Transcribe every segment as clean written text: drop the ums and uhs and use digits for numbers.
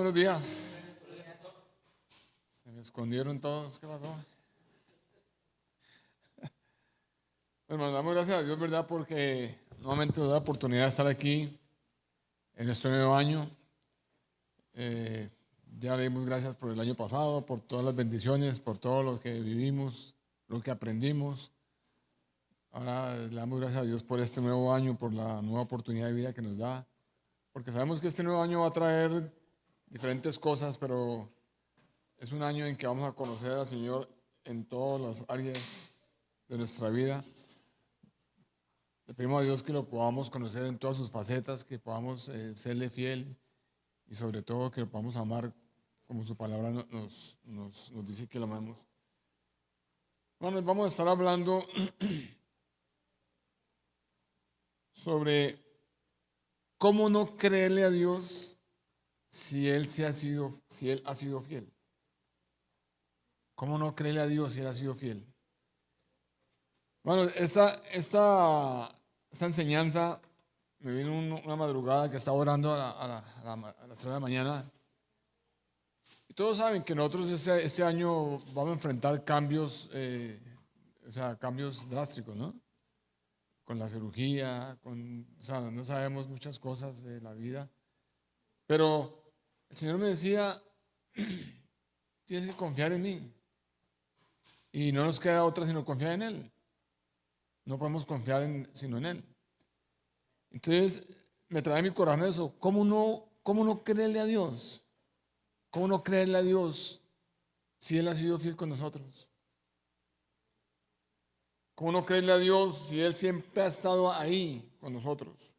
buenos días. Se me escondieron todos. ¿Qué pasó? Bueno, damos gracias a Dios, ¿verdad? Porque nuevamente nos da la oportunidad de estar aquí en este nuevo año. Ya le dimos gracias por el año pasado, por todas las bendiciones, por todo lo que vivimos, lo que aprendimos. Ahora le damos gracias a Dios por este nuevo año, por la nueva oportunidad de vida que nos da. Porque sabemos que este nuevo año va a traer diferentes cosas, pero es un año en que vamos a conocer al Señor en todas las áreas de nuestra vida. Le pedimos a Dios que lo podamos conocer en todas sus facetas, que podamos serle fiel y sobre todo que lo podamos amar como su palabra nos dice que lo amamos. Bueno, vamos a estar hablando sobre cómo no creerle a Dios si Él ha sido fiel. ¿Cómo no creerle a Dios si Él ha sido fiel? Bueno, esta enseñanza me vino una madrugada que estaba orando a las 3 de la mañana. Y todos saben que nosotros este año vamos a enfrentar cambios, cambios drásticos, ¿no? Con la cirugía, no sabemos muchas cosas de la vida. Pero el Señor me decía, tienes que confiar en mí. Y no nos queda otra sino confiar en Él. No podemos confiar sino en Él. Entonces me trae mi corazón eso. ¿Cómo no creerle a Dios? ¿Cómo no creerle a Dios si Él ha sido fiel con nosotros? ¿Cómo no creerle a Dios si Él siempre ha estado ahí con nosotros?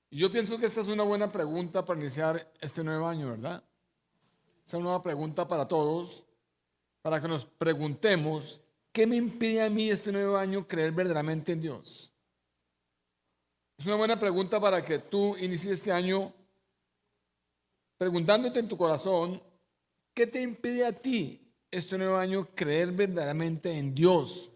Y yo pienso que esta es una buena pregunta para iniciar este nuevo año, ¿verdad? Es una nueva pregunta para todos, para que nos preguntemos, ¿qué me impide a mí este nuevo año creer verdaderamente en Dios? Es una buena pregunta para que tú inicies este año preguntándote en tu corazón, ¿qué te impide a ti este nuevo año creer verdaderamente en Dios?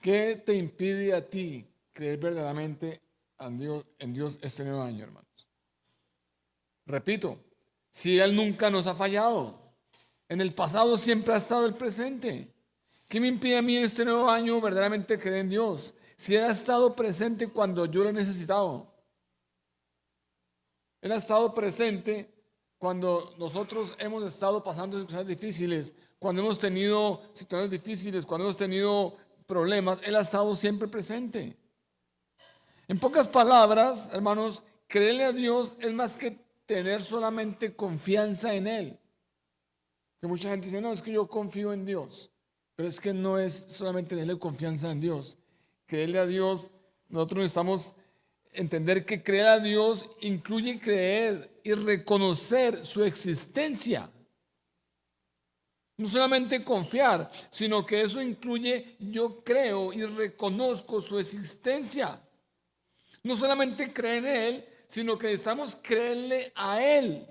¿Qué te impide a ti creer verdaderamente en Dios este nuevo año, hermanos? Repito, si Él nunca nos ha fallado, en el pasado siempre ha estado el presente. ¿Qué me impide a mí este nuevo año verdaderamente creer en Dios? Si Él ha estado presente cuando yo lo he necesitado. Él ha estado presente cuando nosotros hemos estado pasando situaciones difíciles, cuando hemos tenido situaciones difíciles, cuando hemos tenido problemas. Él ha estado siempre presente. En pocas palabras, hermanos, creerle a Dios es más que tener solamente confianza en Él. Que mucha gente dice, no, es que yo confío en Dios. Pero es que no es solamente tenerle confianza en Dios. Creerle a Dios, nosotros necesitamos entender que creer a Dios incluye creer y reconocer su existencia. No solamente confiar, sino que eso incluye yo creo y reconozco su existencia. No solamente creer en Él, sino que necesitamos creerle a Él.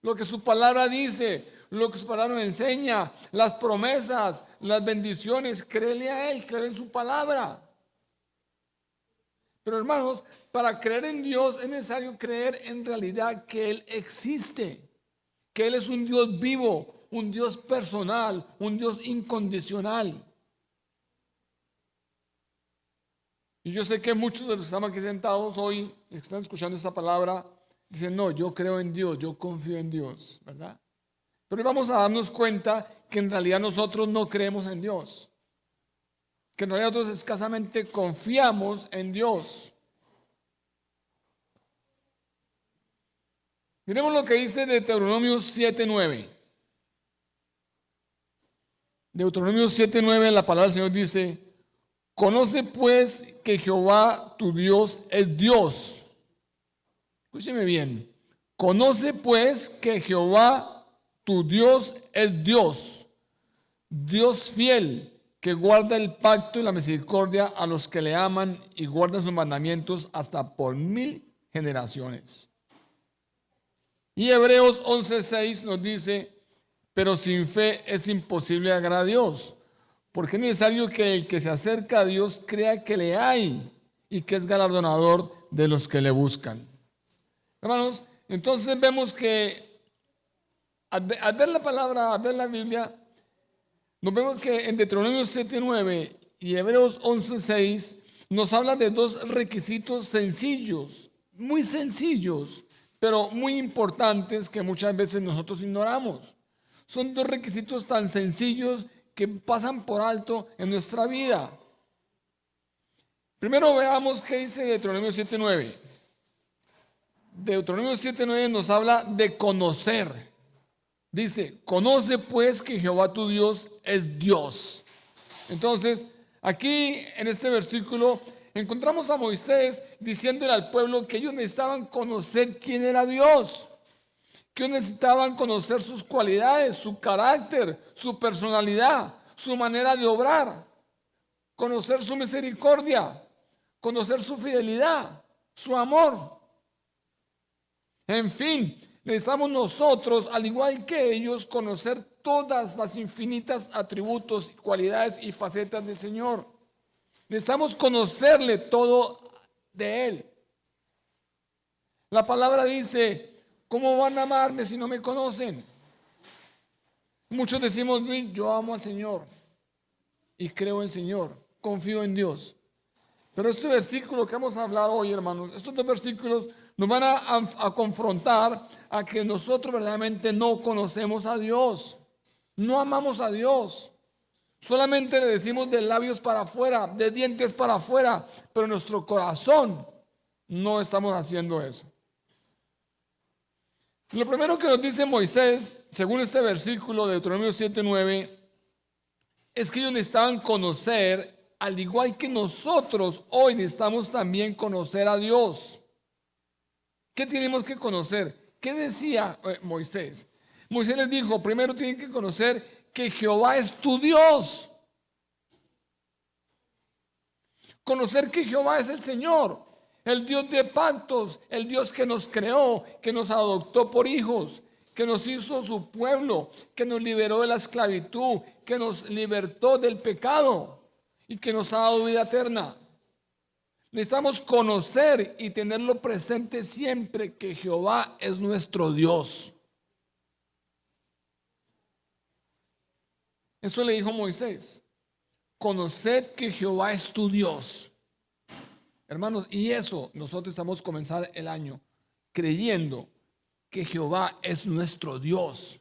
Lo que su palabra dice, lo que su palabra nos enseña, las promesas, las bendiciones, créele a Él, creer en su palabra. Pero hermanos, para creer en Dios es necesario creer en realidad que Él existe, que Él es un Dios vivo, un Dios personal, un Dios incondicional. Y yo sé que muchos de los que estamos aquí sentados hoy, que están escuchando esta palabra, dicen, no, yo creo en Dios, yo confío en Dios, ¿verdad? Pero vamos a darnos cuenta que en realidad nosotros no creemos en Dios. Que en realidad nosotros escasamente confiamos en Dios. Miremos lo que dice Deuteronomio 7:9. Deuteronomio 7:9, la palabra del Señor dice, conoce pues que Jehová tu Dios es Dios. Escúcheme bien. Conoce pues que Jehová tu Dios es Dios. Dios fiel, que guarda el pacto y la misericordia a los que le aman y guarda sus mandamientos hasta por 1000 generaciones. Y Hebreos 11:6 nos dice, pero sin fe es imposible agradar a Dios, porque es necesario que el que se acerca a Dios crea que le hay y que es galardonador de los que le buscan. Hermanos, entonces vemos que al ver la palabra, al ver la Biblia, nos vemos que en Deuteronomio 7:9 y Hebreos 11:6 nos habla de dos requisitos sencillos, muy sencillos, pero muy importantes que muchas veces nosotros ignoramos. Son dos requisitos tan sencillos que pasan por alto en nuestra vida. Primero veamos qué dice Deuteronomio 7:9. Deuteronomio 7:9 nos habla de conocer. Dice, conoce pues que Jehová tu Dios es Dios. Entonces, aquí en este versículo encontramos a Moisés diciéndole al pueblo que ellos necesitaban conocer quién era Dios, que ellos necesitaban conocer sus cualidades, su carácter, su personalidad, su manera de obrar, conocer su misericordia, conocer su fidelidad, su amor. En fin, necesitamos nosotros, al igual que ellos, conocer todas las infinitas atributos, cualidades y facetas del Señor. Necesitamos conocerle todo de Él. La palabra dice, ¿cómo van a amarme si no me conocen? Muchos decimos, yo amo al Señor y creo en el Señor, confío en Dios. Pero este versículo que vamos a hablar hoy, hermanos, estos dos versículos nos van a confrontar a que nosotros verdaderamente no conocemos a Dios, no amamos a Dios. Solamente le decimos de labios para afuera, de dientes para afuera, pero en nuestro corazón no estamos haciendo eso. Lo primero que nos dice Moisés, según este versículo de Deuteronomio 7:9, es que ellos necesitaban conocer, al igual que nosotros hoy necesitamos también conocer a Dios. ¿Qué tenemos que conocer? ¿Qué decía Moisés? Moisés les dijo, primero tienen que conocer que Jehová es tu Dios. Conocer que Jehová es el Señor, el Dios de pactos, el Dios que nos creó, que nos adoptó por hijos, que nos hizo su pueblo, que nos liberó de la esclavitud, que nos libertó del pecado y que nos ha dado vida eterna. Necesitamos conocer y tenerlo presente siempre que Jehová es nuestro Dios. Eso le dijo Moisés. Conoced que Jehová es tu Dios. Hermanos, y eso nosotros estamos a comenzar el año creyendo que Jehová es nuestro Dios.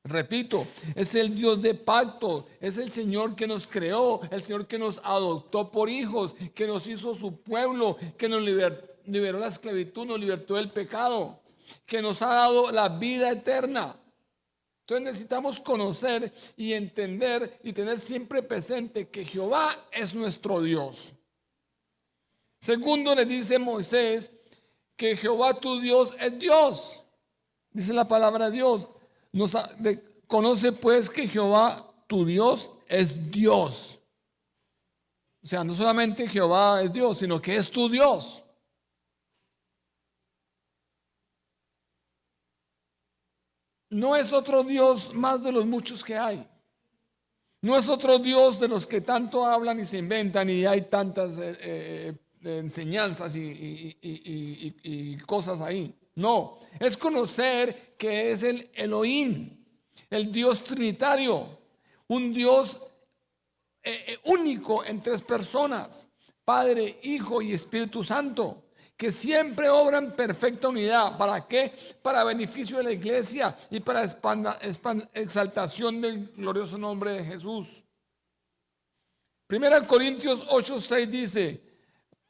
Repito, es el Dios de pacto, es el Señor que nos creó, el Señor que nos adoptó por hijos, que nos hizo su pueblo, que nos liberó de la esclavitud, nos libertó del pecado, que nos ha dado la vida eterna. Entonces necesitamos conocer y entender y tener siempre presente que Jehová es nuestro Dios. Segundo, le dice Moisés que Jehová tu Dios es Dios. Dice la palabra Dios. Conoce pues que Jehová tu Dios es Dios. O sea, no solamente Jehová es Dios, sino que es tu Dios. No es otro Dios más de los muchos que hay. No es otro Dios de los que tanto hablan y se inventan y hay tantas enseñanzas y cosas ahí. No, es conocer que es el Elohim, el Dios trinitario, un Dios único en tres personas, Padre, Hijo y Espíritu Santo, que siempre obran en perfecta unidad. ¿Para qué? Para beneficio de la iglesia y para exaltación del glorioso nombre de Jesús. 1 Corintios 8:6 dice,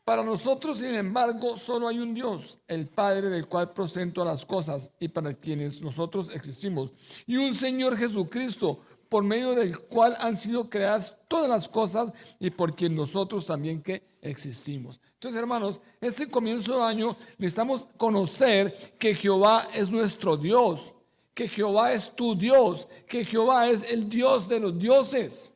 para nosotros, sin embargo, solo hay un Dios, el Padre, del cual proceden todas las cosas y para quienes nosotros existimos, y un Señor Jesucristo, por medio del cual han sido creadas todas las cosas y por quien nosotros también que existimos. Entonces, hermanos, este comienzo de año necesitamos conocer que Jehová es nuestro Dios, que Jehová es tu Dios, que Jehová es el Dios de los dioses.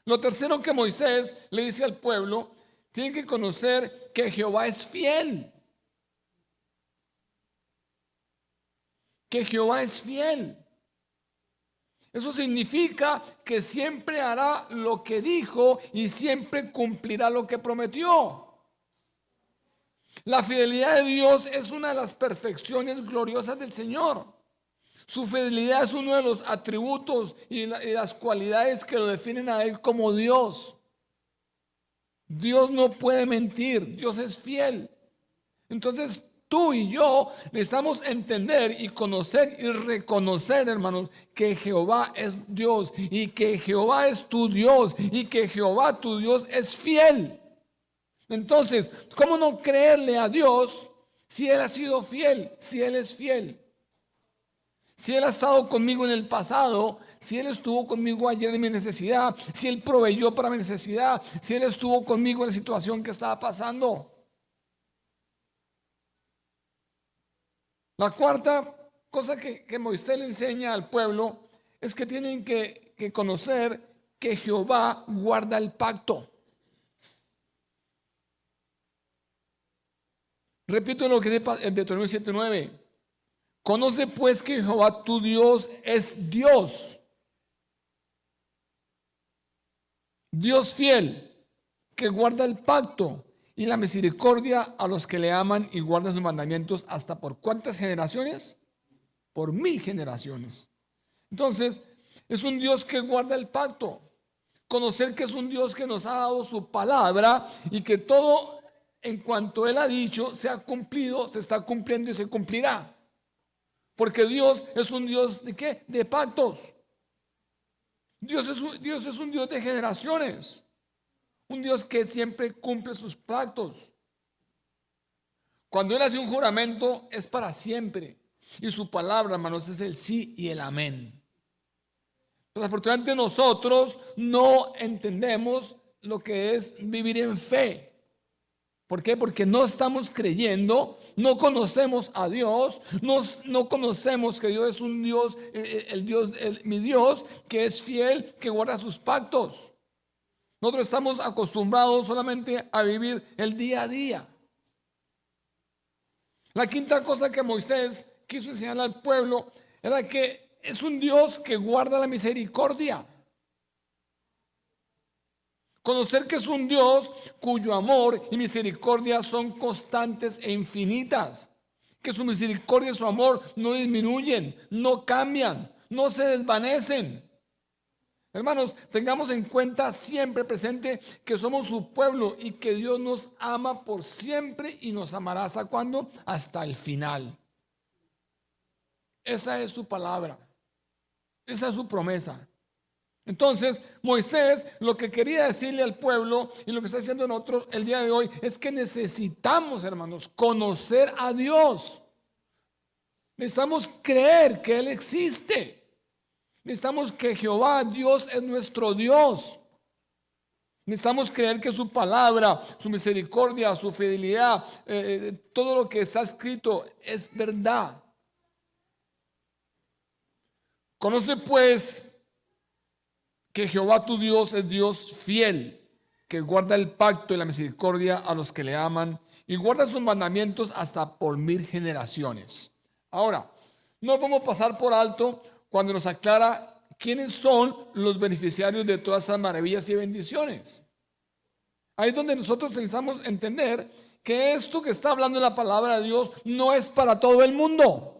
Lo tercero que Moisés le dice al pueblo, tienen que conocer que Jehová es fiel. Que Jehová es fiel. Eso significa que siempre hará lo que dijo y siempre cumplirá lo que prometió. La fidelidad de Dios es una de las perfecciones gloriosas del Señor. Su fidelidad es uno de los atributos y las cualidades que lo definen a Él como Dios. Dios no puede mentir, Dios es fiel. Entonces tú y yo necesitamos entender y conocer y reconocer, hermanos, que Jehová es Dios y que Jehová es tu Dios y que Jehová tu Dios es fiel. Entonces, ¿cómo no creerle a Dios si Él ha sido fiel, si Él es fiel? Si Él ha estado conmigo en el pasado, si Él estuvo conmigo ayer en mi necesidad, si Él proveyó para mi necesidad, si Él estuvo conmigo en la situación que estaba pasando. La cuarta cosa que Moisés le enseña al pueblo es que tienen que conocer que Jehová guarda el pacto. Repito lo que dice en Deuteronomio 7:9. Conoce pues que Jehová tu Dios es Dios. Dios fiel, que guarda el pacto y la misericordia a los que le aman y guardan sus mandamientos hasta por ¿cuántas generaciones? Por 1000 generaciones. Entonces, es un Dios que guarda el pacto. Conocer que es un Dios que nos ha dado su palabra y que todo en cuanto Él ha dicho se ha cumplido, se está cumpliendo y se cumplirá. Porque Dios es un Dios ¿de qué? De pactos. Dios es un Dios de generaciones. Un Dios que siempre cumple sus pactos. Cuando Él hace un juramento es para siempre. Y su palabra, hermanos, es el sí y el amén. Pero afortunadamente nosotros no entendemos lo que es vivir en fe. ¿Por qué? Porque no estamos creyendo, no conocemos a Dios, no conocemos que Dios es un Dios, mi Dios, que es fiel, que guarda sus pactos. Nosotros estamos acostumbrados solamente a vivir el día a día. La quinta cosa que Moisés quiso enseñar al pueblo era que es un Dios que guarda la misericordia. Conocer que es un Dios cuyo amor y misericordia son constantes e infinitas. Que su misericordia y su amor no disminuyen, no cambian, no se desvanecen. Hermanos, tengamos en cuenta siempre presente que somos su pueblo y que Dios nos ama por siempre y nos amará ¿hasta cuándo? Hasta el final. Esa es su palabra. Esa es su promesa. Entonces, Moisés lo que quería decirle al pueblo y lo que está haciendo nosotros el día de hoy es que necesitamos, hermanos, conocer a Dios. Necesitamos creer que Él existe. Necesitamos que Jehová, Dios, es nuestro Dios. Necesitamos creer que su palabra, su misericordia, su fidelidad, todo lo que está escrito es verdad. Conoce pues que Jehová tu Dios es Dios fiel, que guarda el pacto y la misericordia a los que le aman y guarda sus mandamientos hasta por 1000 generaciones. Ahora, no podemos pasar por alto cuando nos aclara quiénes son los beneficiarios de todas esas maravillas y bendiciones. Ahí es donde nosotros necesitamos entender que esto que está hablando la palabra de Dios no es para todo el mundo.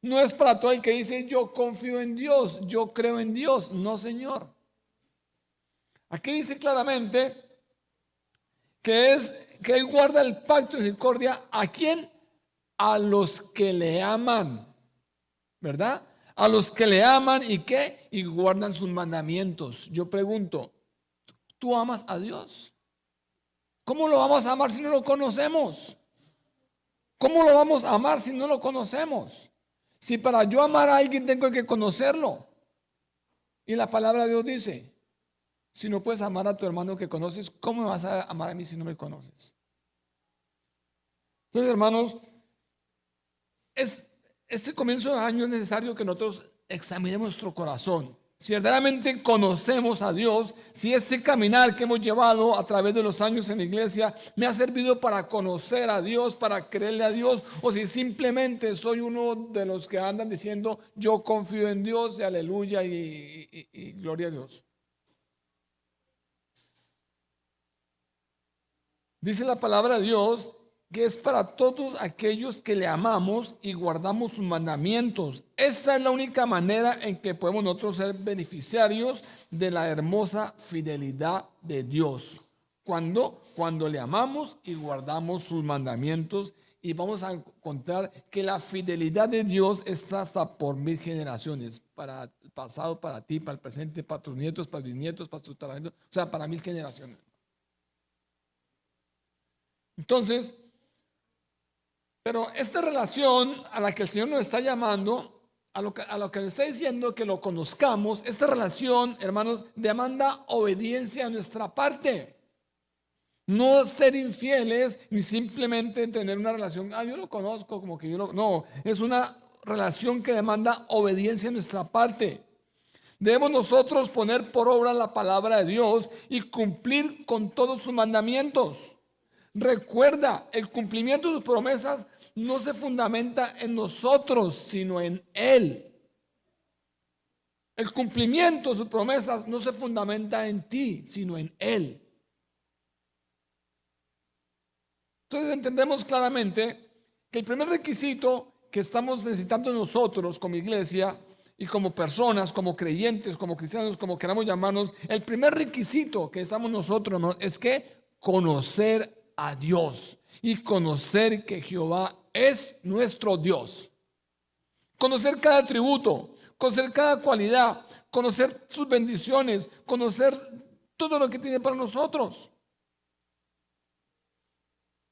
No es para todo el que dice yo confío en Dios, yo creo en Dios. No, Señor. Aquí dice claramente que Él guarda el pacto de misericordia. ¿A quién? A los que le aman, ¿verdad? A los que le aman y ¿qué? Y guardan sus mandamientos. Yo pregunto, ¿tú amas a Dios? ¿Cómo lo vamos a amar si no lo conocemos? ¿Cómo lo vamos a amar si no lo conocemos? Si para yo amar a alguien tengo que conocerlo. Y la palabra de Dios dice, si no puedes amar a tu hermano que conoces, ¿cómo me vas a amar a mí si no me conoces? Entonces, hermanos, este comienzo de año es necesario que nosotros examinemos nuestro corazón. si verdaderamente conocemos a Dios, si este caminar que hemos llevado a través de los años en la iglesia me ha servido para conocer a Dios, para creerle a Dios, o si simplemente soy uno de los que andan diciendo yo confío en Dios y aleluya y gloria a Dios. Dice la palabra de Dios que es para todos aquellos que le amamos y guardamos sus mandamientos. Esa es la única manera en que podemos nosotros ser beneficiarios de la hermosa fidelidad de Dios. Cuando le amamos y guardamos sus mandamientos, y vamos a encontrar que la fidelidad de Dios está hasta por 1000 generaciones, para el pasado, para ti, para el presente, para tus nietos, para mis nietos, para tus tataranietos, o sea, para 1000 generaciones. Entonces, pero esta relación a la que el Señor nos está llamando, a lo que nos está diciendo que lo conozcamos, esta relación, hermanos, demanda obediencia a nuestra parte. No ser infieles ni simplemente tener una relación, yo lo conozco, como que yo lo... No, es una relación que demanda obediencia a nuestra parte. Debemos nosotros poner por obra la palabra de Dios y cumplir con todos sus mandamientos. Recuerda, el cumplimiento de sus promesas no se fundamenta en nosotros, sino en Él. El cumplimiento de sus promesas no se fundamenta en ti, sino en Él. Entonces entendemos claramente que el primer requisito que estamos necesitando nosotros como iglesia y como personas, como creyentes, como cristianos, como queramos llamarnos, el primer requisito que estamos nosotros, hermanos, es que conocer a Dios y conocer que Jehová es nuestro Dios. Conocer cada atributo, conocer cada cualidad, conocer sus bendiciones, conocer todo lo que tiene para nosotros.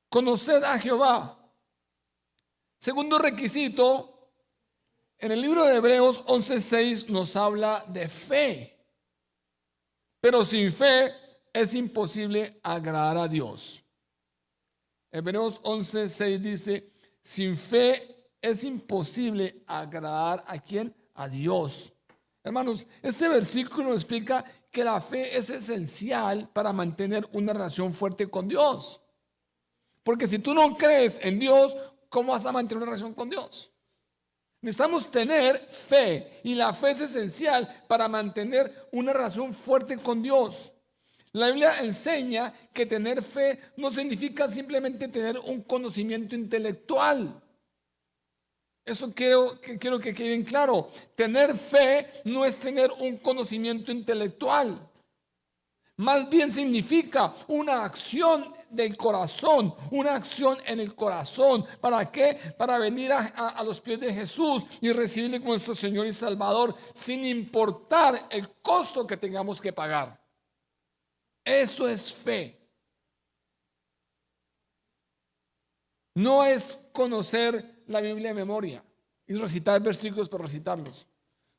Conocer a Jehová. Segundo requisito, en el libro de Hebreos 11:6 nos habla de fe. Pero sin fe es imposible agradar a Dios. Hebreos 11:6 dice, sin fe es imposible agradar ¿a quién? A Dios. Hermanos, este versículo explica que la fe es esencial para mantener una relación fuerte con Dios. Porque si tú no crees en Dios, ¿cómo vas a mantener una relación con Dios? Necesitamos tener fe, y la fe es esencial para mantener una relación fuerte con Dios. La Biblia enseña que tener fe no significa simplemente tener un conocimiento intelectual. Eso quiero que quede bien claro. Tener fe no es tener un conocimiento intelectual. Más bien significa una acción del corazón, una acción en el corazón. ¿Para qué? Para venir a los pies de Jesús y recibirle como nuestro Señor y Salvador, sin importar el costo que tengamos que pagar. Eso es fe. No es conocer la Biblia de memoria y recitar versículos por recitarlos.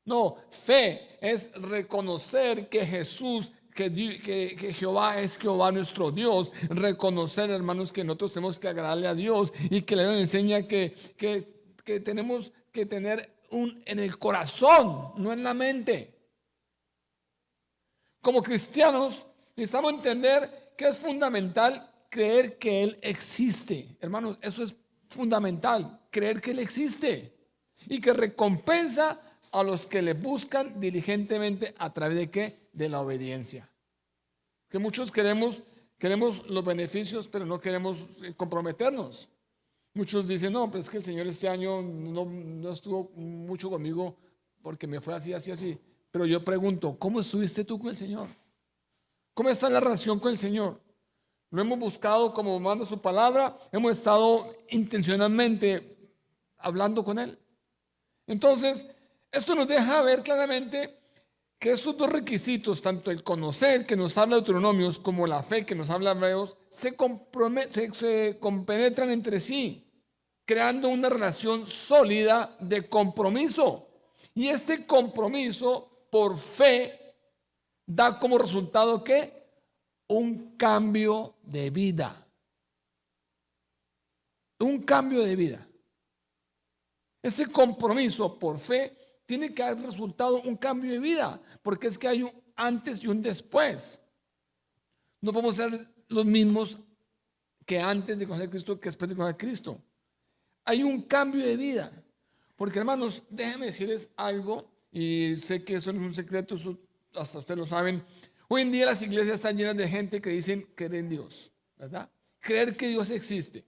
No, fe es reconocer que Jesús, que Jehová es Jehová nuestro Dios. Reconocer, hermanos, que nosotros tenemos que agradarle a Dios y que la Biblia enseña que tenemos que tener en el corazón, no en la mente. Como cristianos, necesitamos entender que es fundamental creer que Él existe. Hermanos, eso es fundamental, creer que Él existe y que recompensa a los que le buscan diligentemente a través de ¿qué? De la obediencia. Que muchos queremos los beneficios, pero no queremos comprometernos. Muchos dicen, no, pero es que el Señor este año no estuvo mucho conmigo porque me fue así, así, así. Pero yo pregunto, ¿cómo estuviste tú con el Señor? ¿Cómo está la relación con el Señor? Lo hemos buscado como manda su palabra, hemos estado intencionalmente hablando con Él. Entonces, esto nos deja ver claramente que estos dos requisitos, tanto el conocer que nos habla de Deuteronomios como la fe que nos habla de Hebreos, se compenetran entre sí, creando una relación sólida de compromiso. Y este compromiso por fe da como resultado ¿qué? Un cambio de vida. Un cambio de vida. Ese compromiso por fe tiene que haber resultado un cambio de vida, porque es que hay un antes y un después. No podemos ser los mismos que antes de conocer a Cristo que después de conocer a Cristo. Hay un cambio de vida. Porque hermanos, déjenme decirles algo, y sé que eso no es un secreto, eso hasta ustedes lo saben. Hoy en día las iglesias están llenas de gente que dicen creer en Dios, ¿verdad? Creer que Dios existe,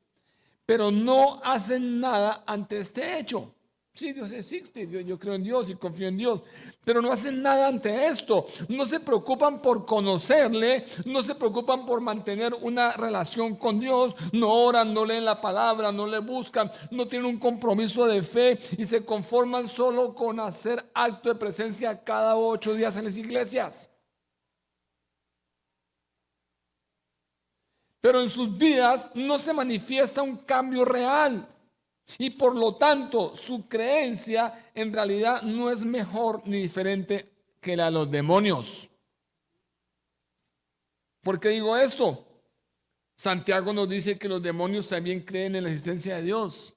pero no hacen nada ante este hecho. Sí, Dios existe, yo creo en Dios y confío en Dios, pero no hacen nada ante esto. No se preocupan por conocerle, no se preocupan por mantener una relación con Dios, no oran, no leen la palabra, no le buscan, no tienen un compromiso de fe y se conforman solo con hacer acto de presencia cada 8 días en las iglesias. Pero en sus vidas no se manifiesta un cambio real. Y por lo tanto, su creencia en realidad no es mejor ni diferente que la de los demonios. ¿Por qué digo esto? Santiago nos dice que los demonios también creen en la existencia de Dios.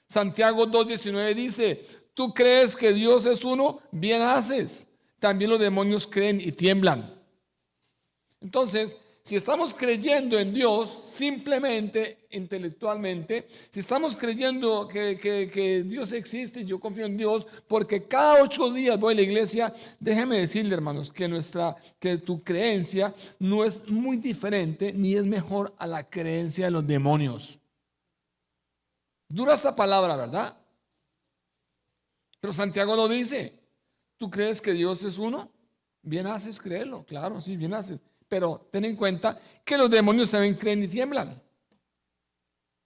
Santiago 2:19 dice, tú crees que Dios es uno, bien haces. También los demonios creen y tiemblan. Entonces, si estamos creyendo en Dios simplemente, intelectualmente, si estamos creyendo que Dios existe, yo confío en Dios, porque cada 8 días voy a la iglesia, déjeme decirle, hermanos, que tu creencia no es muy diferente ni es mejor a la creencia de los demonios. Dura esta palabra, ¿verdad? Pero Santiago lo dice. ¿Tú crees que Dios es uno? Bien haces creerlo, claro, sí, bien haces. Pero ten en cuenta que los demonios también creen y tiemblan.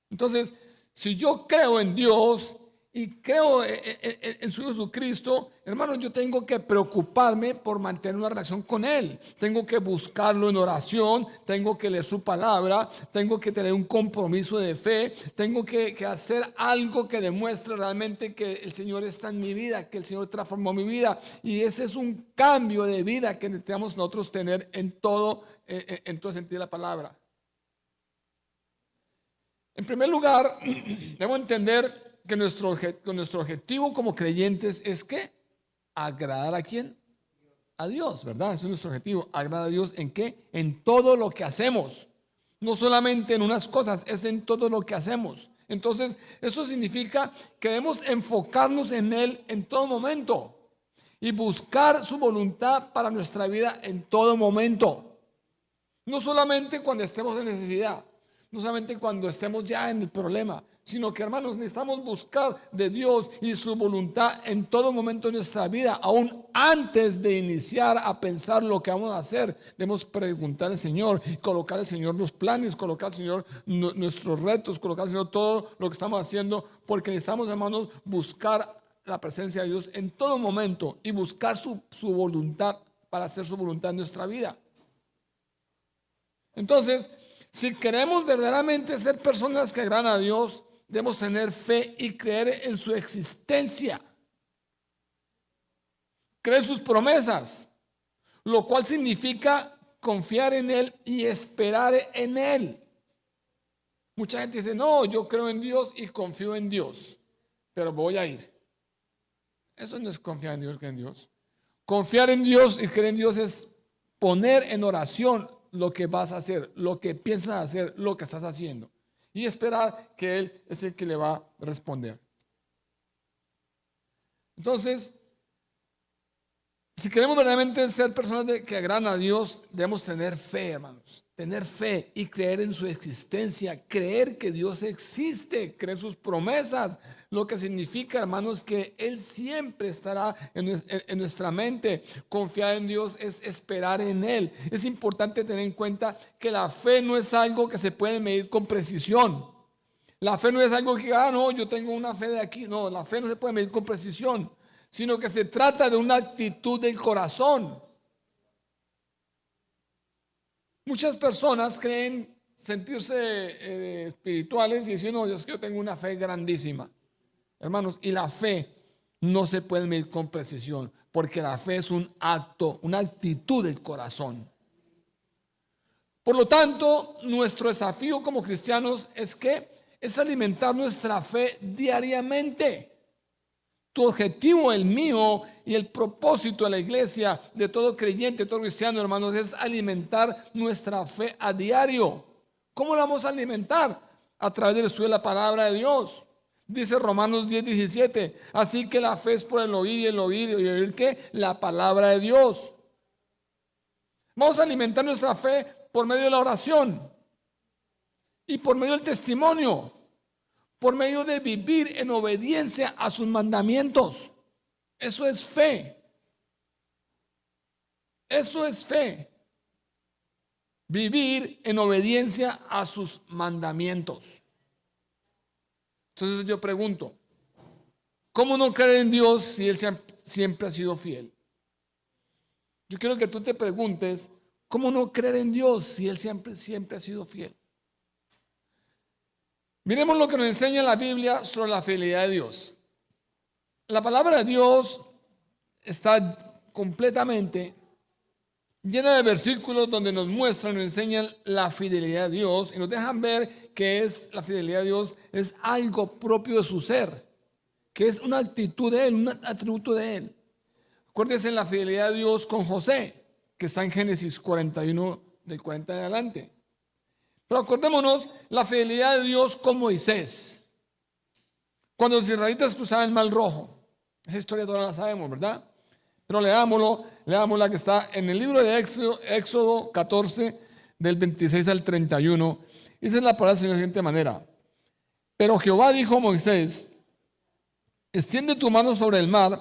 Entonces, si yo creo en Dios y creo en su Jesucristo, hermano, yo tengo que preocuparme por mantener una relación con Él. Tengo que buscarlo en oración, tengo que leer su palabra, tengo que tener un compromiso de fe, tengo que hacer algo que demuestre realmente que el Señor está en mi vida, que el Señor transformó mi vida. Y ese es un cambio de vida que necesitamos nosotros tener en todo sentido de la palabra. En primer lugar, debemos entender que nuestro objetivo como creyentes es que agradar a quién, a Dios, ¿verdad? Ese es nuestro objetivo, agradar a Dios en qué, en todo lo que hacemos, no solamente en unas cosas, es en todo lo que hacemos. Entonces, eso significa que debemos enfocarnos en Él en todo momento y buscar su voluntad para nuestra vida en todo momento, no solamente cuando estemos en necesidad, no solamente cuando estemos ya en el problema, sino que, hermanos, necesitamos buscar de Dios y su voluntad en todo momento de nuestra vida. Aún antes de iniciar a pensar lo que vamos a hacer, debemos preguntar al Señor, colocar al Señor los planes, colocar al Señor nuestros retos, colocar al Señor todo lo que estamos haciendo, porque necesitamos, hermanos, buscar la presencia de Dios en todo momento y buscar su voluntad para hacer su voluntad en nuestra vida. Entonces, si queremos verdaderamente ser personas que agradan a Dios, debemos tener fe y creer en su existencia. Creer en sus promesas, lo cual significa confiar en Él y esperar en Él. Mucha gente dice, no, yo creo en Dios y confío en Dios, pero voy a ir. Eso no es confiar en Dios, que en Dios. Confiar en Dios y creer en Dios es poner en oración lo que vas a hacer, lo que piensas hacer, lo que estás haciendo, y esperar que Él es el que le va a responder. Entonces, si queremos verdaderamente ser personas que agradan a Dios, debemos tener fe, hermanos. Tener fe y creer en su existencia, creer que Dios existe, creer sus promesas, lo que significa, hermanos, que Él siempre estará en nuestra mente. Confiar en Dios es esperar en Él. Es importante tener en cuenta que la fe no es algo que se puede medir con precisión. La fe no es algo que, no, yo tengo una fe de aquí. No, la fe no se puede medir con precisión, sino que se trata de una actitud del corazón. Muchas personas creen sentirse espirituales y decir, no, yo tengo una fe grandísima. Hermanos, y la fe no se puede medir con precisión, porque la fe es un acto, una actitud del corazón. Por lo tanto, nuestro desafío como cristianos es alimentar nuestra fe diariamente. Tu objetivo, el mío y el propósito de la iglesia, de todo creyente, de todo cristiano, hermanos, es alimentar nuestra fe a diario. ¿Cómo la vamos a alimentar? A través del estudio de la palabra de Dios. Dice Romanos 10:17, así que la fe es por el oír y el oír y oír ¿qué? La palabra de Dios. Vamos a alimentar nuestra fe por medio de la oración y por medio del testimonio, por medio de vivir en obediencia a sus mandamientos. Eso es fe. Eso es fe. Vivir en obediencia a sus mandamientos. Entonces yo pregunto, ¿cómo no creer en Dios si Él siempre ha sido fiel? Yo quiero que tú te preguntes, ¿cómo no creer en Dios si Él siempre ha sido fiel? Miremos lo que nos enseña la Biblia sobre la fidelidad de Dios. La palabra de Dios está completamente llena de versículos donde nos muestran, nos enseñan la fidelidad de Dios y nos dejan ver que es la fidelidad de Dios, es algo propio de su ser, que es una actitud de Él, un atributo de Él. Acuérdense en la fidelidad de Dios con José, que está en Génesis 41, del 40 en adelante. Pero acordémonos la fidelidad de Dios con Moisés. Cuando los israelitas cruzaban el Mar Rojo. Esa historia toda la sabemos, ¿verdad? Pero leámosla que está en el libro de Éxodo 14, del 26 al 31. Dice la palabra de la siguiente manera. Pero Jehová dijo a Moisés, extiende tu mano sobre el mar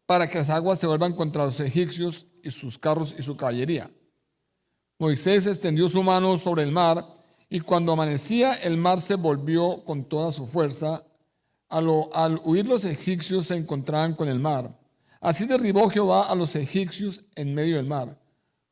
para que las aguas se vuelvan contra los egipcios y sus carros y su caballería. Moisés extendió su mano sobre el mar y cuando amanecía el mar se volvió con toda su fuerza. Al huir los egipcios se encontraban con el mar. Así derribó Jehová a los egipcios en medio del mar.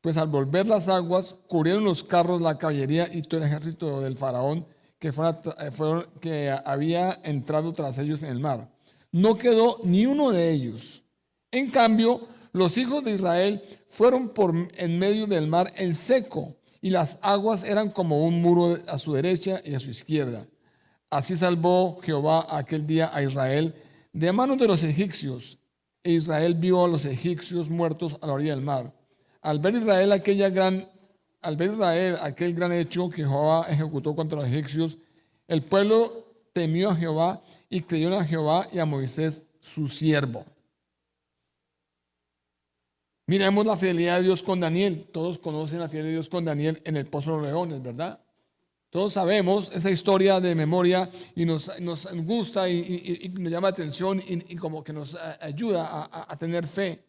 Pues al volver las aguas cubrieron los carros, la caballería y todo el ejército del faraón que había entrado tras ellos en el mar. No quedó ni uno de ellos. En cambio, los hijos de Israel fueron por en medio del mar en seco, y las aguas eran como un muro a su derecha y a su izquierda. Así salvó Jehová aquel día a Israel de manos de los egipcios, e Israel vio a los egipcios muertos a la orilla del mar. Al ver Israel aquel gran hecho que Jehová ejecutó contra los egipcios, el pueblo temió a Jehová y creyó a Jehová y a Moisés su siervo. Miremos la fidelidad de Dios con Daniel. Todos conocen la fidelidad de Dios con Daniel en el pozo de los leones, ¿verdad? Todos sabemos esa historia de memoria y nos gusta y nos llama la atención y como que nos ayuda a tener fe.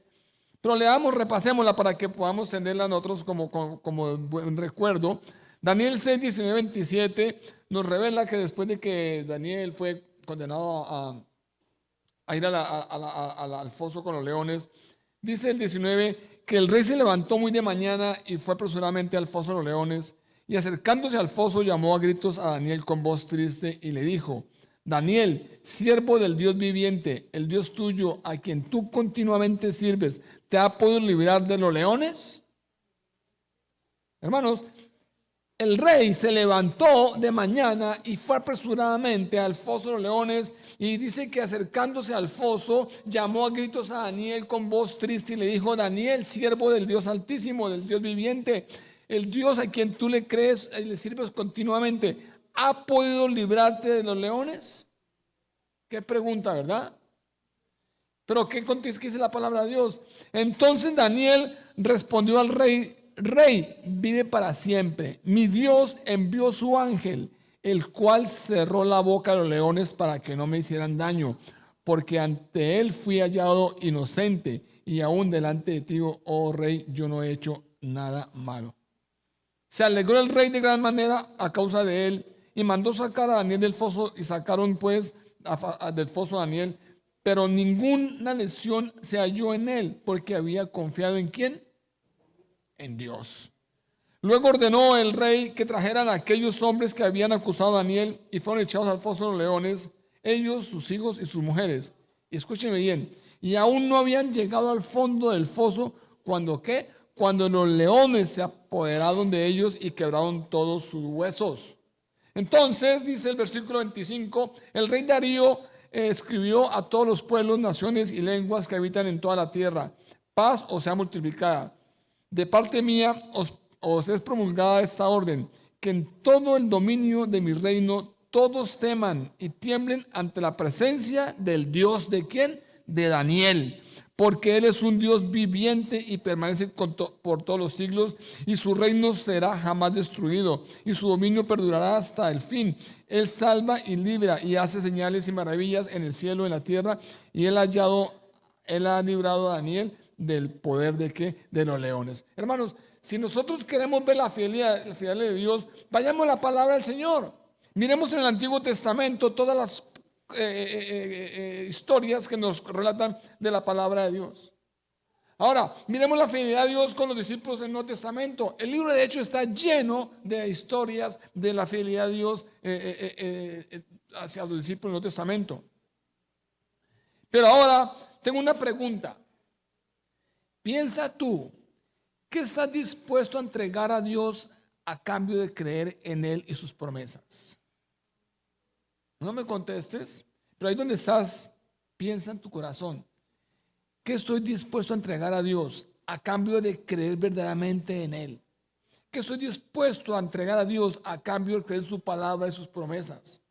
Pero repasémosla para que podamos tenerla nosotros como buen recuerdo. Daniel 6, 19, 27 nos revela que después de que Daniel fue condenado a ir al foso con los leones, dice el 19 que el rey se levantó muy de mañana y fue apresuradamente al foso de los leones. Y acercándose al foso llamó a gritos a Daniel con voz triste y le dijo, Daniel, siervo del Dios viviente, el Dios tuyo, a quien tú continuamente sirves, ¿te ha podido librar de los leones? Hermanos, el rey se levantó de mañana y fue apresuradamente al foso de los leones y dice que acercándose al foso llamó a gritos a Daniel con voz triste y le dijo, Daniel, siervo del Dios altísimo, del Dios viviente, el Dios a quien tú le crees y le sirves continuamente, ¿ha podido librarte de los leones? Qué pregunta, ¿verdad? Pero ¿qué dice la palabra de Dios? Entonces Daniel respondió al rey, Rey, vive para siempre. Mi Dios envió su ángel, el cual cerró la boca de los leones para que no me hicieran daño, porque ante él fui hallado inocente y aún delante de ti, oh rey, yo no he hecho nada malo. Se alegró el rey de gran manera a causa de él y mandó sacar a Daniel del foso y sacaron pues del foso a Daniel, pero ninguna lesión se halló en él porque había confiado ¿en quién? En Dios. Luego ordenó el rey que trajeran a aquellos hombres que habían acusado a Daniel y fueron echados al foso de los leones, ellos, sus hijos y sus mujeres. Y escúchenme bien, y aún no habían llegado al fondo del foso cuando ¿qué? Cuando los leones se apoderaron de ellos y quebraron todos sus huesos. Entonces, dice el versículo 25, el rey Darío escribió a todos los pueblos, naciones y lenguas que habitan en toda la tierra: paz os sea multiplicada. De parte mía os es promulgada esta orden, que en todo el dominio de mi reino todos teman y tiemblen ante la presencia del Dios ¿de quién? De Daniel, porque él es un Dios viviente y permanece por todos los siglos, y su reino será jamás destruido, y su dominio perdurará hasta el fin. Él salva y libra y hace señales y maravillas en el cielo y en la tierra, y él ha librado a Daniel del poder ¿de qué? De los leones. Hermanos, si nosotros queremos ver la fidelidad de Dios, vayamos a la palabra del Señor. Miremos en el Antiguo Testamento todas las historias que nos relatan de la palabra de Dios. Ahora, miremos la fidelidad de Dios con los discípulos del Nuevo Testamento. El libro de Hechos está lleno de historias de la fidelidad de Dios hacia los discípulos del Nuevo Testamento. Pero ahora tengo una pregunta. Piensa tú, ¿qué estás dispuesto a entregar a Dios a cambio de creer en Él y sus promesas? No me contestes, pero ahí donde estás, piensa en tu corazón. ¿Qué estoy dispuesto a entregar a Dios a cambio de creer verdaderamente en Él? ¿Qué estoy dispuesto a entregar a Dios a cambio de creer su palabra y sus promesas?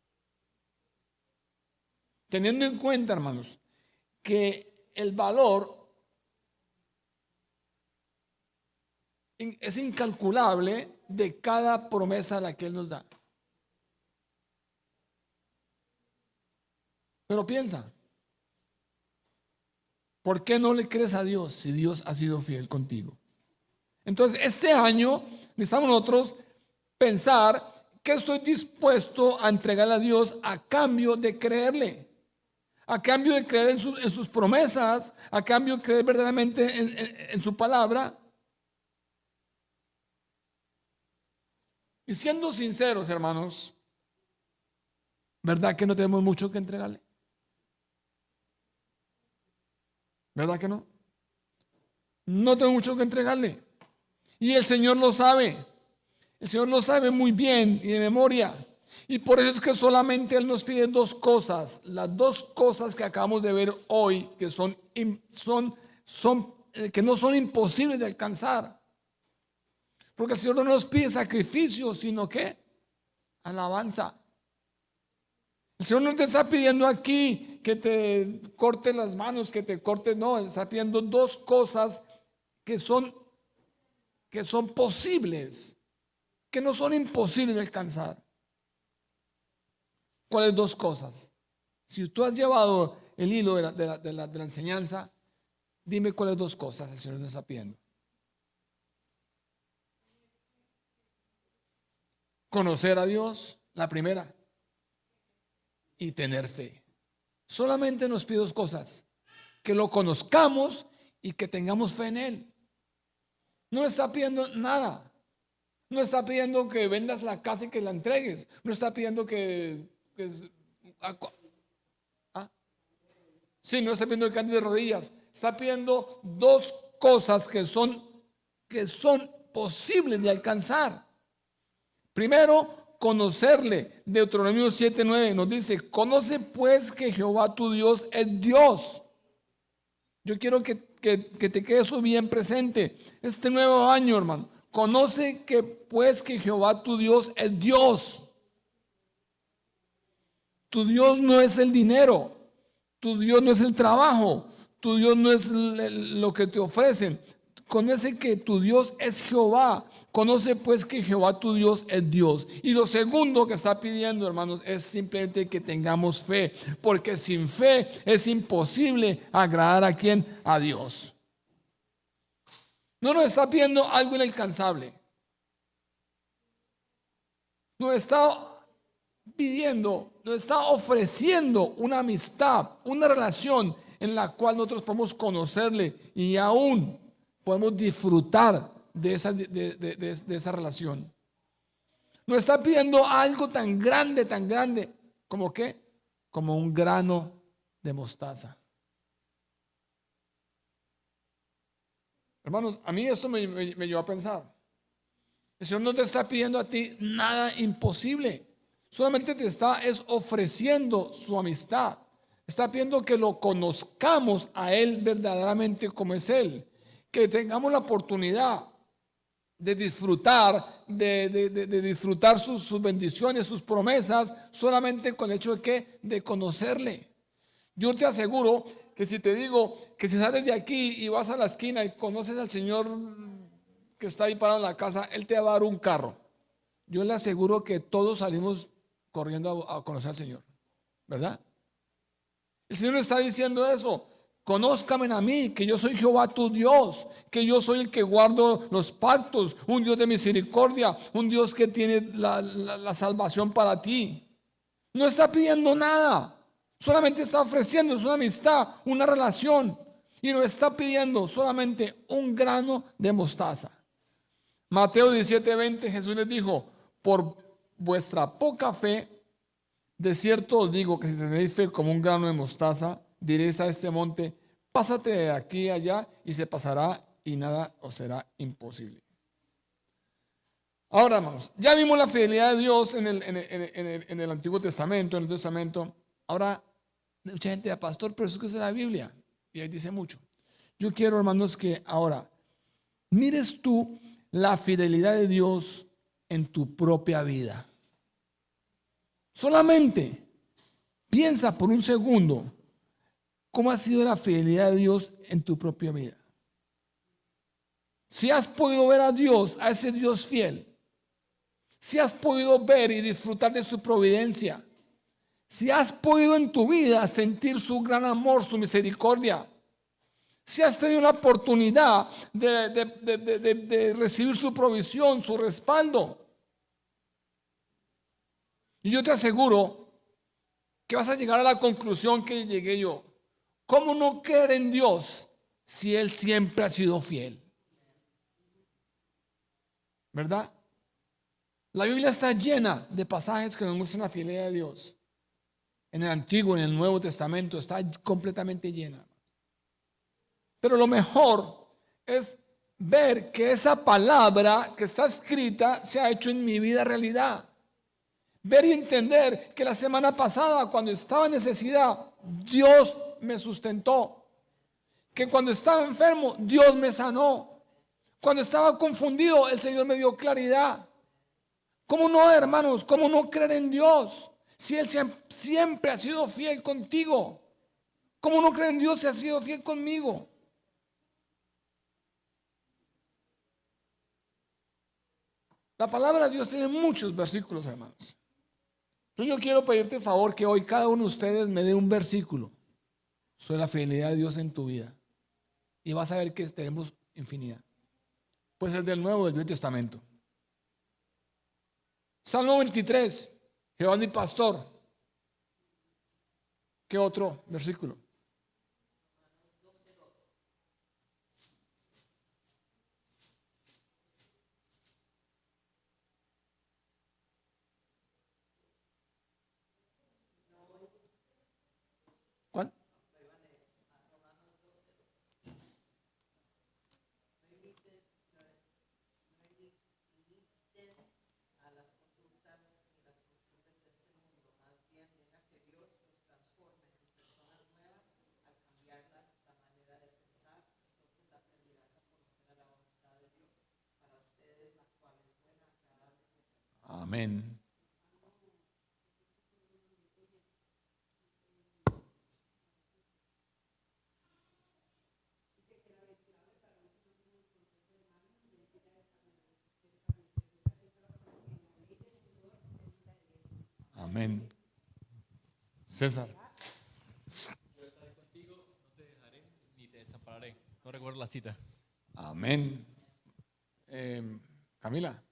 Teniendo en cuenta, hermanos, que el valor es incalculable de cada promesa a la que Él nos da. Pero piensa, ¿por qué no le crees a Dios si Dios ha sido fiel contigo? Entonces, este año necesitamos nosotros pensar qué estoy dispuesto a entregarle a Dios a cambio de creerle, a cambio de creer en sus promesas, a cambio de creer verdaderamente en su palabra. Y siendo sinceros, hermanos, ¿verdad que no tenemos mucho que entregarle? ¿Verdad que no? No tengo mucho que entregarle. Y el Señor lo sabe. El Señor lo sabe muy bien y de memoria. Y por eso es que solamente Él nos pide dos cosas. Las dos cosas que acabamos de ver hoy, que que no son imposibles de alcanzar. Porque el Señor no nos pide sacrificio, sino que alabanza. El Señor no te está pidiendo aquí que te corte las manos, que te corte, no, Él está pidiendo dos cosas que son posibles, que no son imposibles de alcanzar. ¿Cuáles dos cosas? Si tú has llevado el hilo de la enseñanza, dime cuáles dos cosas el Señor te está pidiendo. Conocer a Dios, la primera, y tener fe. Solamente nos pide dos cosas: que lo conozcamos y que tengamos fe en Él. No le está pidiendo nada. No está pidiendo que vendas la casa y que la entregues. No está pidiendo sí, no está pidiendo que andes de rodillas. Está pidiendo dos cosas que son posibles de alcanzar. Primero, conocerle. Deuteronomio 7:9 nos dice: conoce pues que Jehová tu Dios es Dios. Yo quiero que te quede eso bien presente este nuevo año, hermano. Conoce que Jehová tu Dios es Dios. Tu Dios no es el dinero, tu Dios no es el trabajo, tu Dios no es lo que te ofrecen. Conoce que tu Dios es Jehová. Conoce pues que Jehová tu Dios es Dios. Y lo segundo que está pidiendo, hermanos, es simplemente que tengamos fe, porque sin fe es imposible agradar ¿a quién? A Dios. No nos está pidiendo algo inalcanzable. Nos está pidiendo, nos está ofreciendo una amistad, una relación en la cual nosotros podemos conocerle y aún podemos disfrutar de esa relación. Nos está pidiendo algo tan grande, ¿como qué? Como un grano de mostaza. Hermanos, a mí esto me llevó a pensar. El Señor no te está pidiendo a ti nada imposible. Solamente te está ofreciendo su amistad. Está pidiendo que lo conozcamos a Él verdaderamente como es Él. Que tengamos la oportunidad de disfrutar, de disfrutar sus bendiciones, sus promesas, solamente con el hecho de que de conocerle. Yo te aseguro que si te digo que si sales de aquí y vas a la esquina y conoces al Señor que está ahí parado en la casa, Él te va a dar un carro. Yo le aseguro que todos salimos corriendo a conocer al Señor, ¿verdad? El Señor está diciendo eso. Conózcame a mí, que yo soy Jehová tu Dios, que yo soy el que guardo los pactos, un Dios de misericordia, un Dios que tiene la salvación para ti. No está pidiendo nada, solamente está ofreciendo una amistad, una relación, y no está pidiendo solamente un grano de mostaza. Mateo 17:20, Jesús les dijo: por vuestra poca fe, de cierto os digo que si tenéis fe como un grano de mostaza, diréis a este monte: pásate de aquí a allá, y se pasará, y nada os será imposible. Ahora, hermanos, ya vimos la fidelidad de Dios en el Antiguo Testamento, en el Nuevo Testamento. Ahora, mucha gente dice: pastor, pero eso es que es la Biblia. Y ahí dice mucho. Yo quiero, hermanos, que ahora mires tú la fidelidad de Dios en tu propia vida. Solamente piensa por un segundo cómo ha sido la fidelidad de Dios en tu propia vida. Si has podido ver a Dios, a ese Dios fiel, si has podido ver y disfrutar de su providencia, si has podido en tu vida sentir su gran amor, su misericordia, si has tenido la oportunidad de recibir su provisión, su respaldo, y yo te aseguro que vas a llegar a la conclusión que llegué yo. ¿Cómo no creer en Dios si Él siempre ha sido fiel? ¿Verdad? La Biblia está llena de pasajes que nos muestran la fidelidad de Dios. En el Antiguo, en el Nuevo Testamento, está completamente llena. Pero lo mejor es ver que esa palabra que está escrita se ha hecho en mi vida realidad. Ver y entender que la semana pasada, cuando estaba en necesidad, Dios me sustentó. Que cuando estaba enfermo, Dios me sanó. Cuando estaba confundido, el Señor me dio claridad. ¿Cómo no, hermanos? ¿Cómo no creer en Dios? Si Él siempre ha sido fiel contigo. ¿Cómo no creer en Dios si ha sido fiel conmigo? La palabra de Dios tiene muchos versículos, hermanos. Yo quiero pedirte el favor que hoy cada uno de ustedes me dé un versículo sobre la fidelidad de Dios en tu vida. Y vas a ver que tenemos infinidad. Puede ser del Nuevo o del Viejo Testamento. Salmo 23, Jehová es mi pastor. ¿Qué otro versículo? ¿Cuál? Amén. Amén. César. Yo estaré contigo, no te dejaré ni te desampararé. No recuerdo la cita. Amén. Camila.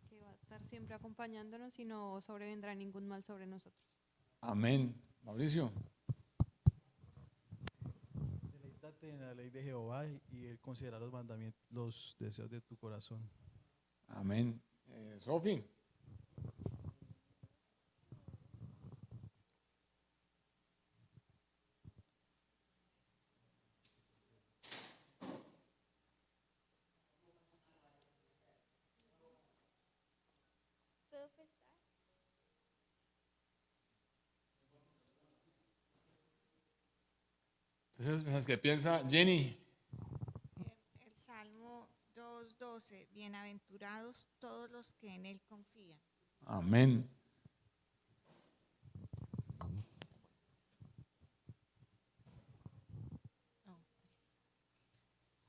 Que va a estar siempre acompañándonos y no sobrevendrá ningún mal sobre nosotros. Amén. Mauricio. Deleítate en la ley de Jehová y él concederá los mandamientos, los deseos de tu corazón. Amén. Sofi. Entonces, mientras que piensa Jenny. El Salmo 2:12, bienaventurados todos los que en él confían. Amén.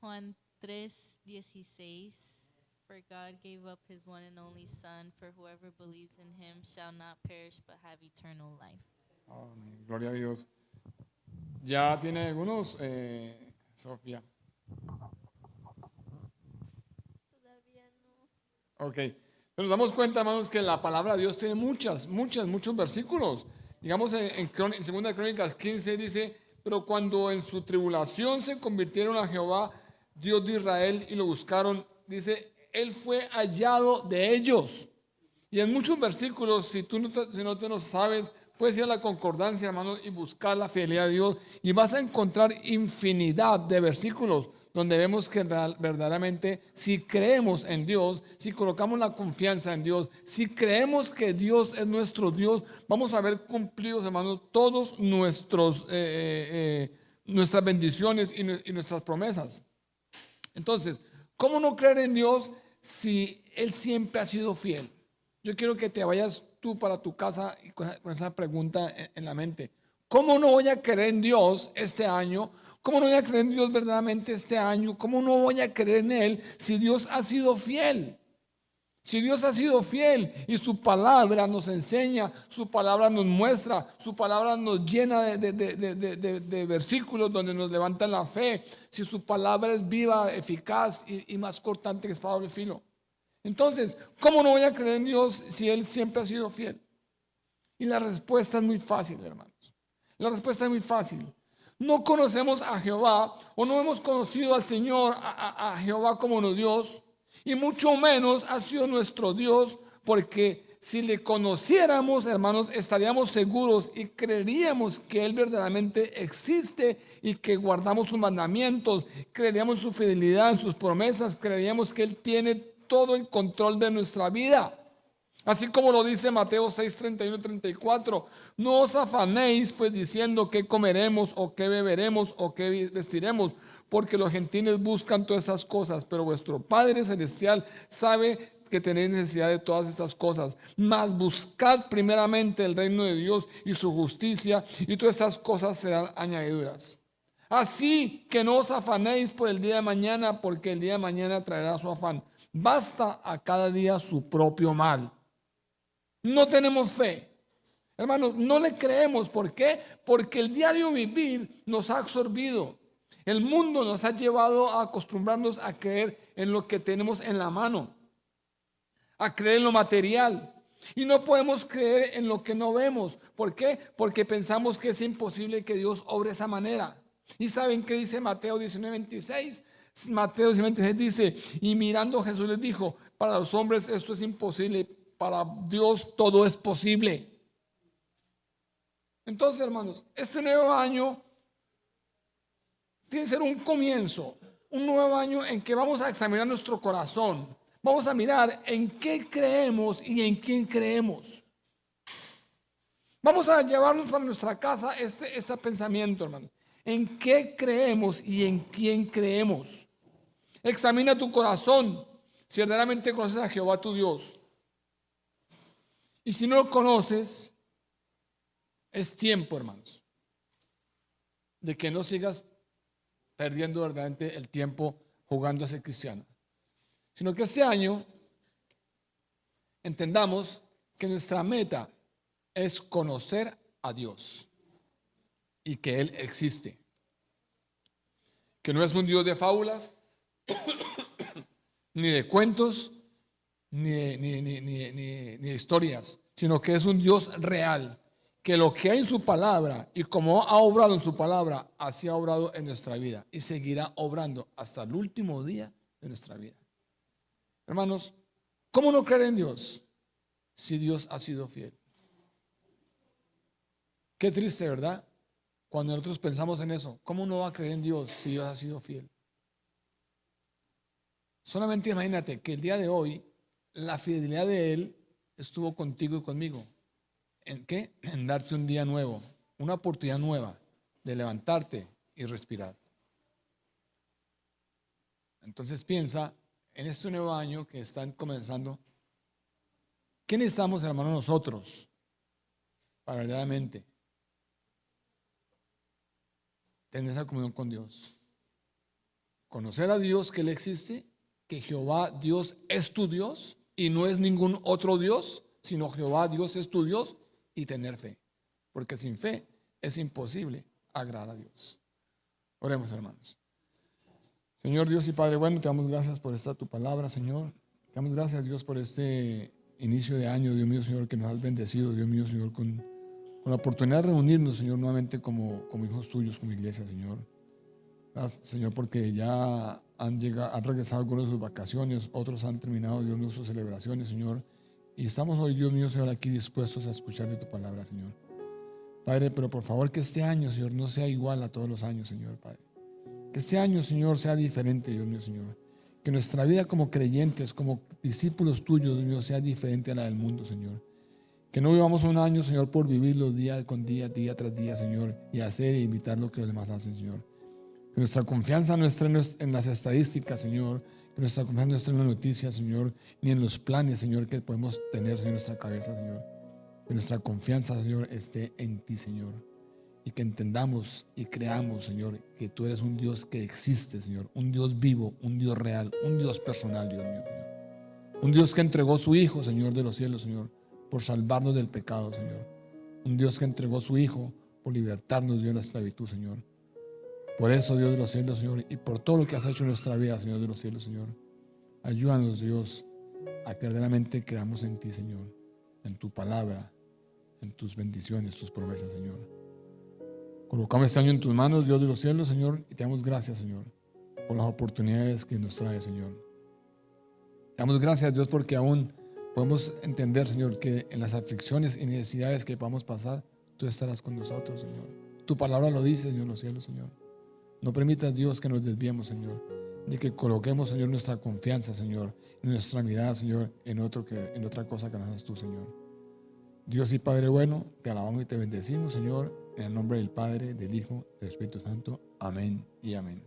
Juan 3:16, for God gave up his one and only Son, for whoever believes in him shall not perish but have eternal life. Amén. Gloria a Dios. ¿Ya tiene algunos, Sofía? Todavía no. Ok. Nos damos cuenta, hermanos, que la palabra de Dios tiene muchos versículos. Digamos, en 2 Crónicas 15 dice, pero cuando en su tribulación se convirtieron a Jehová, Dios de Israel, y lo buscaron, dice, él fue hallado de ellos. Y en muchos versículos, si no te lo sabes, puedes ir a la concordancia, hermanos, y buscar la fidelidad de Dios, y vas a encontrar infinidad de versículos donde vemos que verdaderamente si creemos en Dios, si colocamos la confianza en Dios, si creemos que Dios es nuestro Dios, vamos a ver cumplidos, hermanos, todos nuestras bendiciones y nuestras promesas. Entonces, ¿cómo no creer en Dios si Él siempre ha sido fiel? Yo quiero que te vayas tú para tu casa y con esa pregunta en la mente. ¿Cómo no voy a creer en Dios este año? ¿Cómo no voy a creer en Dios verdaderamente este año? ¿Cómo no voy a creer en Él si Dios ha sido fiel? Si Dios ha sido fiel y su palabra nos enseña, su palabra nos muestra, su palabra nos llena de versículos donde nos levantan la fe, si su palabra es viva, eficaz y más cortante que espada de filo. Entonces, ¿cómo no voy a creer en Dios si Él siempre ha sido fiel? Y la respuesta es muy fácil, hermanos. La respuesta es muy fácil. No conocemos a Jehová o no hemos conocido al Señor, a Jehová como nuestro Dios, y mucho menos ha sido nuestro Dios, porque si le conociéramos, hermanos, estaríamos seguros y creeríamos que Él verdaderamente existe y que guardamos sus mandamientos, creeríamos en su fidelidad, en sus promesas, creeríamos que Él tiene todo el control de nuestra vida. Así como lo dice Mateo 6, 31 y 34, no os afanéis pues diciendo qué comeremos o qué beberemos o qué vestiremos, porque los gentiles buscan todas esas cosas, pero vuestro Padre Celestial sabe que tenéis necesidad de todas estas cosas. Mas buscad primeramente el reino de Dios y su justicia, y todas estas cosas serán añadiduras. Así que no os afanéis por el día de mañana, porque el día de mañana traerá su afán. Basta a cada día su propio mal. No tenemos fe. Hermanos, no le creemos. ¿Por qué? Porque el diario vivir nos ha absorbido. El mundo nos ha llevado a acostumbrarnos a creer en lo que tenemos en la mano, a creer en lo material. Y no podemos creer en lo que no vemos. ¿Por qué? Porque pensamos que es imposible que Dios obre de esa manera. ¿Y saben qué dice Mateo 19:26? Mateo 19:26 dice, y mirando Jesús les dijo, para los hombres esto es imposible, para Dios todo es posible. Entonces, hermanos, este nuevo año tiene que ser un comienzo, un nuevo año en que vamos a examinar nuestro corazón. Vamos a mirar en qué creemos y en quién creemos. Vamos a llevarnos para nuestra casa este pensamiento, hermano. ¿En qué creemos y en quién creemos? Examina tu corazón si verdaderamente conoces a Jehová tu Dios. Y si no lo conoces, es tiempo, hermanos, de que no sigas perdiendo verdaderamente el tiempo jugando a ser cristiano, sino que este año entendamos que nuestra meta es conocer a Dios y que Él existe, que no es un Dios de fábulas, ni de cuentos, ni de historias, sino que es un Dios real, que lo que hay en su palabra y como ha obrado en su palabra, así ha obrado en nuestra vida y seguirá obrando hasta el último día de nuestra vida. Hermanos, ¿cómo no creer en Dios si Dios ha sido fiel? Qué triste, ¿verdad? Cuando nosotros pensamos en eso, ¿cómo no va a creer en Dios si Dios ha sido fiel? Solamente imagínate que el día de hoy la fidelidad de Él estuvo contigo y conmigo. ¿En qué? En darte un día nuevo, una oportunidad nueva de levantarte, y respirar. Entonces piensa en este nuevo año que están comenzando. ¿Qué necesitamos, hermanos, nosotros para verdaderamente tener esa comunión con Dios? Conocer a Dios, que Él existe, que Jehová Dios es tu Dios y no es ningún otro Dios, sino Jehová Dios es tu Dios, y tener fe, porque sin fe es imposible agradar a Dios. Oremos, hermanos. Señor Dios y Padre bueno, te damos gracias por esta tu palabra, Señor. Te damos gracias, Dios, por este inicio de año, Dios mío, Señor, que nos has bendecido, Dios mío, Señor, con la oportunidad de reunirnos, Señor, nuevamente como hijos tuyos, como iglesia, Señor. Gracias, Señor, porque ya han regresado algunos de sus vacaciones, otros han terminado, Dios mío, sus celebraciones, Señor. Y estamos hoy, Dios mío, Señor, aquí dispuestos a escuchar de tu palabra, Señor. Padre, pero por favor que este año, Señor, no sea igual a todos los años, Señor, Padre. Que este año, Señor, sea diferente, Dios mío, Señor. Que nuestra vida como creyentes, como discípulos tuyos, Dios mío, sea diferente a la del mundo, Señor. Que no vivamos un año, Señor, por vivirlo día con día, día tras día, Señor, y hacer e imitar lo que los demás hacen, Señor. Que nuestra confianza no esté en las estadísticas, Señor. Que nuestra confianza no esté en las noticias, Señor, ni en los planes, Señor, que podemos tener en nuestra cabeza, Señor. Que nuestra confianza, Señor, esté en ti, Señor. Y que entendamos y creamos, Señor, que tú eres un Dios que existe, Señor. Un Dios vivo, un Dios real, un Dios personal, Dios mío, Señor. Un Dios que entregó su Hijo, Señor de los cielos, Señor, por salvarnos del pecado, Señor. Un Dios que entregó su Hijo por libertarnos, Dios, de la esclavitud, Señor. Por eso, Dios de los cielos, Señor, y por todo lo que has hecho en nuestra vida, Señor de los cielos, Señor. Ayúdanos, Dios, a que verdaderamente creamos en ti, Señor, en tu palabra, en tus bendiciones, tus promesas, Señor. Colocamos este año en tus manos, Dios de los cielos, Señor, y te damos gracias, Señor, por las oportunidades que nos trae, Señor. Te damos gracias, Dios, porque aún podemos entender, Señor, que en las aflicciones y necesidades que podamos pasar, tú estarás con nosotros, Señor. Tu palabra lo dice, Señor, en los cielos, Señor. No permitas, Dios, que nos desviemos, Señor, ni que coloquemos, Señor, nuestra confianza, Señor, y nuestra mirada, Señor, en otra cosa que no seas tú, Señor. Dios y Padre bueno, te alabamos y te bendecimos, Señor, en el nombre del Padre, del Hijo, del Espíritu Santo. Amén y amén.